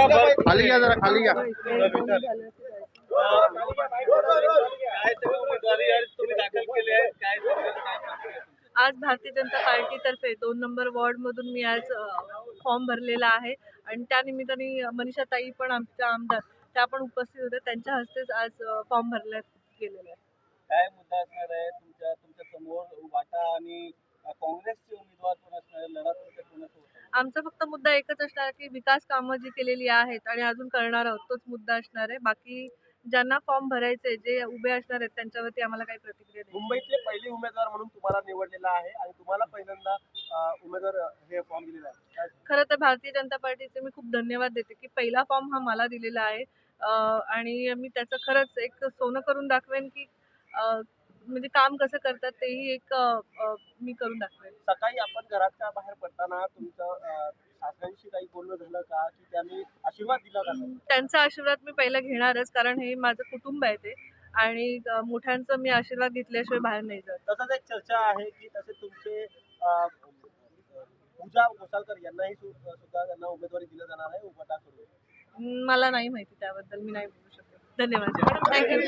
खाली घ्या जरा, खाली घ्या. आज भारतीय जनता पार्टीतर्फे 2 नंबर वॉर्ड मधून मी आज फॉर्म भरलेला आहे आणि त्या निमित्ताने मनीषाताई पण आमच्या आमदार त्या पण उपस्थित होत्या. त्यांच्या हस्तेच आज फॉर्म भरण्यात गेलेला आहे. काय मुद्दा असणार आहे तुमच्या समोर वाटा आणि काँग्रेसचे उमेदवार पण असणार आहे, लढा तुमच्या कोणासोबत? आमचा फक्त मुद्दा एकच असणार की विकास कामं जी केलेली आहेत आणि अजून करणार आहोत तोच मुद्दा असणार आहे. बाकी ज्यांना फॉर्म भरायचे जे उभे असणार आहेत त्यांच्यावरती आम्हाला काही प्रतिक्रिया नाही. मुंबईतले पहिले उमेदवार म्हणून तुम्हाला निवडलेला आहे आणि तुम्हाला पहिल्यांदा उमेदवार हे फॉर्म दिलेला आहे. खरं तर भारतीय जनता पार्टीचे मी खूप धन्यवाद देते की पहिला फॉर्म हा मला दिलेला आहे आणि मी त्याचं खरंच एक सोनं करून दाखवेन की म्हणजे काम कसं करतात तेही एक मी करून दाखवेन. सकाळी आपण घराच्या बाहेर पडताना तुमचं सासऱ्यांशी काही बोलणं झालं का की त्यांनी आशीर्वाद दिला का? त्यांचा आशीर्वाद मी पहिला घेणारच कारण हे माझं कुटुंब आहे ते आणि मोठ्यांचा मी आशीर्वाद घेतल्याशिवाय बाहेर नाही जात. तसंच एक चर्चा आहे की तसे तुमचे पूजा घोसाळकर यांनाही सुद्धा त्यांना उमेदवारी दिलं जाणार आहे उपोटाकडून. मला नाही माहिती त्याबद्दल मी नाही बोलू शकत. धन्यवाद. थँक्यू.